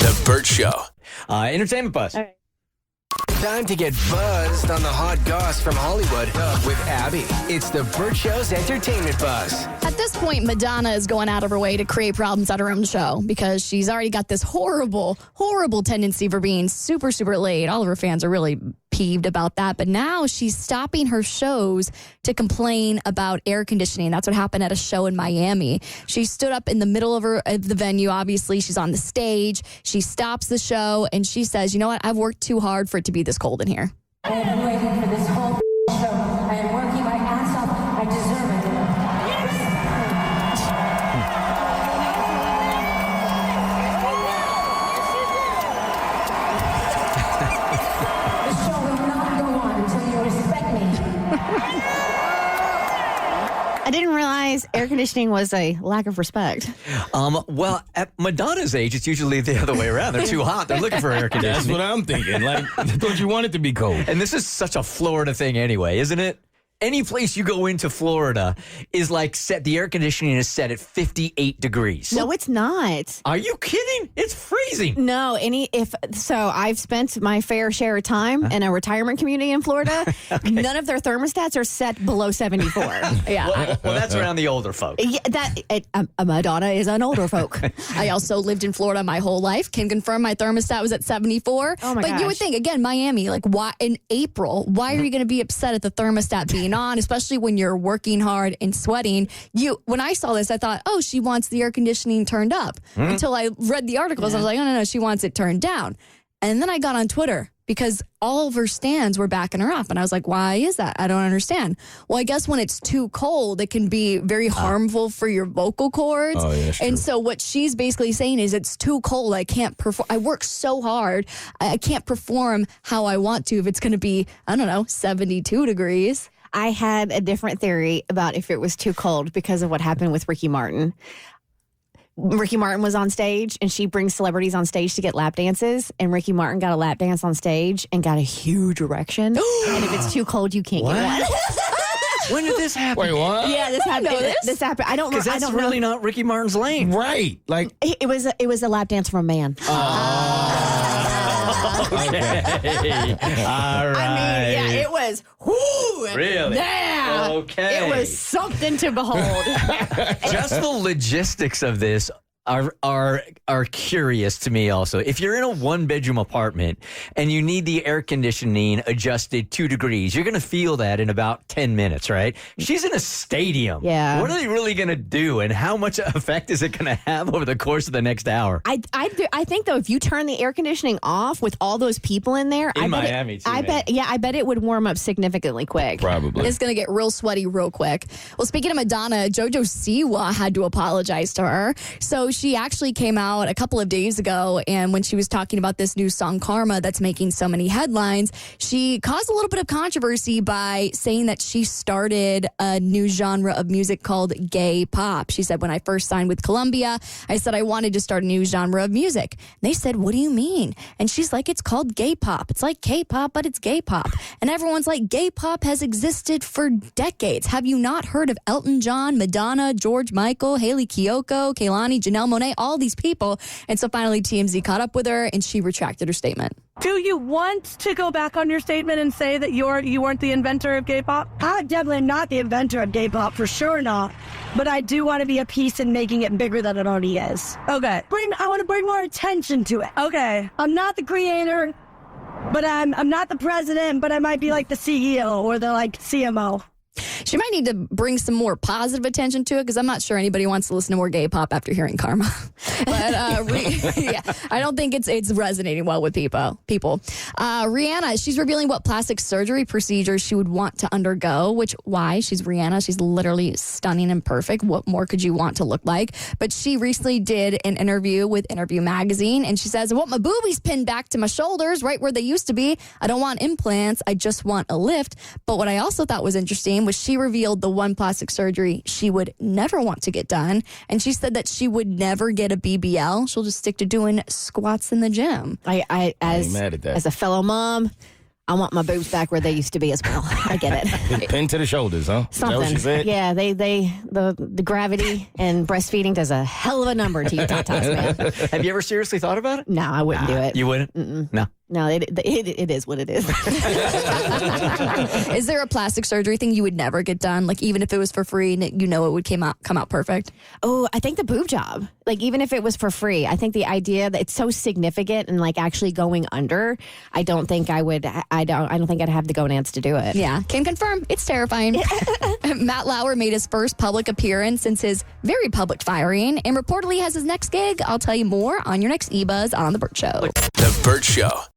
The Bert Show. Entertainment buzz. All right. Time to get buzzed on the hot goss from Hollywood with Abby. It's the Bert Show's Entertainment Buzz. At this point, Madonna is going out of her way to create problems at her own show because she's already got this horrible, horrible tendency for being super, super late. All of her fans are really peeved about that. But now she's stopping her shows to complain about air conditioning. That's what happened at a show in Miami. She stood up in the middle of the venue. Obviously, she's on the stage. She stops the show and she says, you know what? I've worked too hard for it to be this cold in here. I have been waiting for this whole show. I am working my ass off. I deserve it. The show will not go on until you respect me. I didn't realize air conditioning was a lack of respect. Well, at Madonna's age, it's usually the other way around. They're too hot. They're looking for air That's conditioning. what I'm thinking. Like, don't you want it to be cold? And this is such a Florida thing anyway, isn't it? Any place you go into Florida is like the air conditioning is set at 58 degrees. No, it's not. Are you kidding? It's freezing. No, I've spent my fair share of time in a retirement community in Florida. Okay. None of their thermostats are set below 74. Yeah. Well, that's around the older folk. Yeah, Madonna is an older folk. I also lived in Florida my whole life. Can confirm my thermostat was at 74. Oh my But you would gosh. think, again, Miami, like why in April, why are you going to be upset at the thermostat being on, especially when you're working hard and sweating? When I saw this, I thought, oh, she wants the air conditioning turned up. Until I read the articles, I was like, oh, no, she wants it turned down. And then I got on Twitter because all of her stands were backing her up. And I was like, why is that? I don't understand. Well, I guess when it's too cold, it can be very harmful for your vocal cords. Oh, yeah, that's and true. so what she's basically saying is it's too cold. I can't perform. I work so hard. I can't perform how I want to if it's going to be, I don't know, 72 degrees. I had a different theory about if it was too cold because of what happened with Ricky Martin. Ricky Martin was on stage and she brings celebrities on stage to get lap dances, and Ricky Martin got a lap dance on stage and got a huge erection. And if it's too cold, you can't get one. When did this happen? Wait, what? Yeah, this happened. know this. This happened. I don't. Because I that's don't really know. not Ricky Martin's lane. Right. Like, It was a lap dance from a man. Okay. All right. I mean, yeah, it was. Whoo, Really? Yeah. Okay. It was something to behold. Just the logistics of this are curious to me also. If you're in a one-bedroom apartment and you need the air conditioning adjusted 2 degrees, you're going to feel that in about 10 minutes, right? She's in a stadium. Yeah. What are they really going to do, and how much effect is it going to have over the course of the next hour? I think though, if you turn the air conditioning off with all those people in there, In I bet Miami, too, I bet it would warm up significantly quick. probably. It's going to get real sweaty real quick. Well, speaking of Madonna, JoJo Siwa had to apologize to her. So she actually came out a couple of days ago, and when she was talking about this new song, Karma, that's making so many headlines, she caused a little bit of controversy by saying that she started a new genre of music called gay pop. She said, when I first signed with Columbia, I said I wanted to start a new genre of music. And they said, what do you mean? And she's like, it's called gay pop. It's like K-pop, but it's gay pop. And everyone's like, gay pop has existed for decades. Have you not heard of Elton John, Madonna, George Michael, Haley Kiyoko, Kehlani, Janelle Monáe, all these people? And so finally TMZ caught up with her and she retracted her statement. Do you want to go back on your statement and say that you weren't the inventor of gay pop? I'm definitely not the inventor of gay pop, for sure not. But I do want to be a piece in making it bigger than it already is. Okay. I want to bring more attention to it. Okay. I'm not the creator, but I'm not the president, but I might be like the CEO or the CMO. She might need to bring some more positive attention to it because I'm not sure anybody wants to listen to more gay pop after hearing Karma. But yeah, I don't think it's resonating well with people. Rihanna, she's revealing what plastic surgery procedures she would want to undergo, why? She's Rihanna. She's literally stunning and perfect. What more could you want to look like? But she recently did an interview with Interview Magazine, and she says, I want my boobies pinned back to my shoulders right where they used to be. I don't want implants. I just want a lift. But what I also thought was interesting was she revealed the one plastic surgery she would never want to get done. And she said that she would never get a BBL. She'll just stick to doing squats in the gym. I ain't mad at that. As a fellow mom, I want my boobs back where they used to be as well. I get it. Pin to the shoulders, huh? Is that what she said? Yeah, the gravity and breastfeeding does a hell of a number to your tatas, man. Have you ever seriously thought about it? No, I wouldn't do it. You wouldn't? No. No, it is what it is. Is there a plastic surgery thing you would never get done? Like, even if it was for free and it would come out perfect? Oh, I think the boob job. Like, even if it was for free, I think the idea that it's so significant and like actually going under, I don't think I would. I don't think I'd have the gonads to do it. Yeah, can confirm. It's terrifying. Matt Lauer made his first public appearance since his very public firing and reportedly has his next gig. I'll tell you more on your next eBuzz on The Bert Show. The Bert Show.